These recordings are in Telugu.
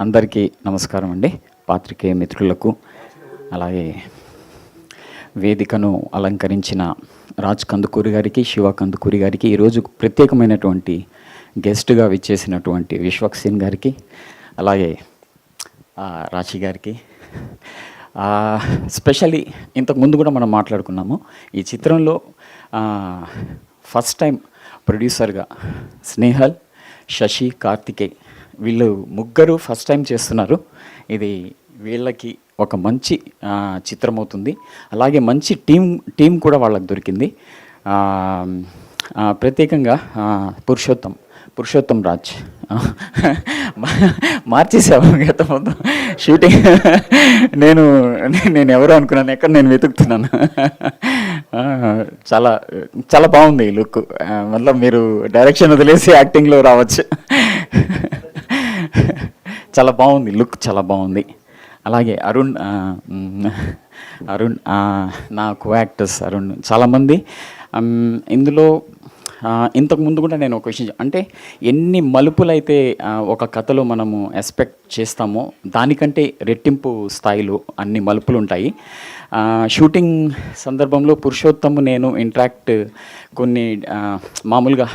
అందరికీ నమస్కారం అండి. పాత్రికేయ మిత్రులకు, అలాగే వేదికను అలంకరించిన రాజ్ కందుకూరి గారికి, శివ కందుకూరి గారికి, ఈరోజు ప్రత్యేకమైనటువంటి గెస్ట్గా విచ్చేసినటువంటి విశ్వక్సేన్ గారికి, అలాగే రాశి గారికి, స్పెషల్లీ ఇంతకుముందు కూడా మనం మాట్లాడుకున్నాము. ఈ చిత్రంలో ఫస్ట్ టైం ప్రొడ్యూసర్గా స్నేహల్, శశి, కార్తికేయ్ వీళ్ళు ముగ్గురు ఫస్ట్ టైం చేస్తున్నారు. ఇది వీళ్ళకి ఒక మంచి చిత్రం అవుతుంది. అలాగే మంచి టీం కూడా వాళ్ళకి దొరికింది. ప్రత్యేకంగా పురుషోత్తం రాజ్ మార్చేసాము గత మొత్తం షూటింగ్. నేను ఎవరు అనుకున్నాను, ఎక్కడ నేను వెతుకుతున్నాను. చాలా చాలా బాగుంది ఈ లుక్. మళ్ళీ మీరు డైరెక్షన్ వదిలేసి యాక్టింగ్లో రావచ్చు. చాలా బాగుంది లుక్, చాలా బాగుంది. అలాగే అరుణ్ నా కో యాక్టర్స్ అరుణ్ చాలామంది ఇందులో. ఇంతకుముందు కూడా నేను ఒక విషయం అంటే ఎన్ని మలుపులైతే ఒక కథలో మనము ఎక్స్పెక్ట్ చేస్తామో దానికంటే రెట్టింపు స్థాయిలో అన్ని మలుపులు ఉంటాయి. షూటింగ్ సందర్భంలో పురుషోత్తము నేను ఇంటరాక్ట్ కొన్ని మామూలుగా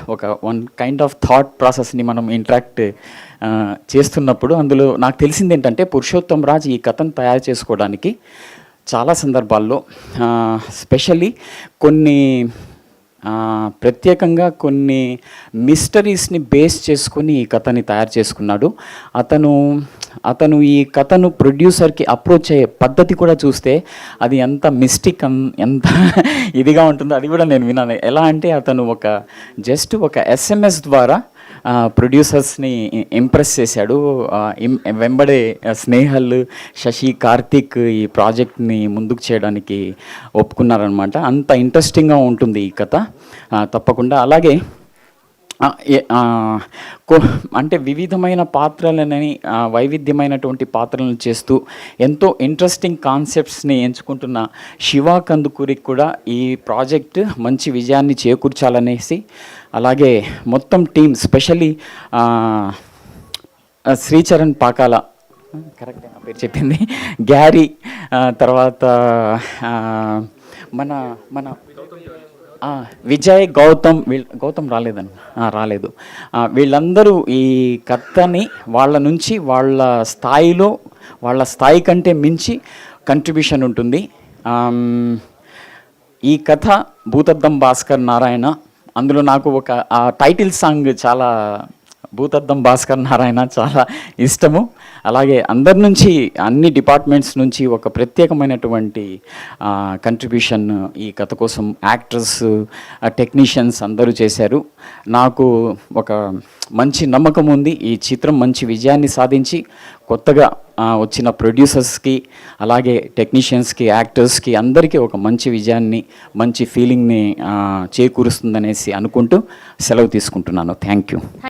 వన్ కైండ్ ఆఫ్ థాట్ ప్రాసెస్ని మనం ఇంటరాక్ట్ చేస్తున్నప్పుడు అందులో నాకు తెలిసింది ఏంటంటే పురుషోత్తం రాజ్ ఈ కథను తయారు చేసుకోవడానికి చాలా సందర్భాల్లో స్పెషల్లీ ప్రత్యేకంగా కొన్ని మిస్టరీస్ని బేస్ చేసుకొని ఈ కథని తయారు చేసుకున్నాడు. అతను ఈ కథను ప్రొడ్యూసర్కి అప్రోచ్ అయ్యే పద్ధతి కూడా చూస్తే అది ఎంత మిస్టిక్, ఎంత ఇదిగా ఉంటుందో అది కూడా నేను విన్నాను. ఎలా అంటే అతను జస్ట్ ఒక SMS ద్వారా ప్రొడ్యూసర్స్ని ఇంప్రెస్ చేశాడు. వెంబడే స్నేహల్, శశి, కార్తిక్ ఈ ప్రాజెక్ట్ని ముందుకు చేయడానికి ఒప్పుకున్నారనమాట. అంత ఇంట్రెస్టింగ్గా ఉంటుంది ఈ కథ తప్పకుండా. అలాగే అంటే వివిధమైన పాత్రలని వైవిధ్యమైనటువంటి పాత్రలను చేస్తూ ఎంతో ఇంట్రెస్టింగ్ కాన్సెప్ట్స్ని ఎంచుకుంటున్న శివ కందుకూరికి కూడా ఈ ప్రాజెక్ట్ మంచి విజయాన్ని చేకూర్చాలనేసి, అలాగే మొత్తం team specially Sricharan Pakala, correct నా పేరు చెప్పింది, గ్యారీ, తర్వాత మన విజయ్, గౌతమ్ రాలేదు. వీళ్ళందరూ ఈ కథని వాళ్ళ నుంచి వాళ్ళ స్థాయి కంటే మించి కంట్రిబ్యూషన్ ఉంటుంది. ఈ కథ భూతద్దం భాస్కర్ నారాయణ, అందులో నాకు టైటిల్ సాంగ్ చాలా భూతద్దం భాస్కర్ నారాయణ చాలా ఇష్టము. అలాగే అందరి నుంచి, అన్ని డిపార్ట్మెంట్స్ నుంచి ఒక ప్రత్యేకమైనటువంటి కంట్రిబ్యూషన్ ఈ కథ కోసం యాక్టర్స్, టెక్నీషియన్స్ అందరూ చేశారు. నాకు ఒక మంచి నమ్మకం ఉంది ఈ చిత్రం మంచి విజయాన్ని సాధించి కొత్తగా వచ్చిన ప్రొడ్యూసర్స్కి, అలాగే టెక్నీషియన్స్కి, యాక్టర్స్కి అందరికీ ఒక మంచి విజయాన్ని, మంచి ఫీలింగ్ని చేకూరుస్తుందనేసి అనుకుంటూ సెలవు తీసుకుంటున్నాను. Thank you.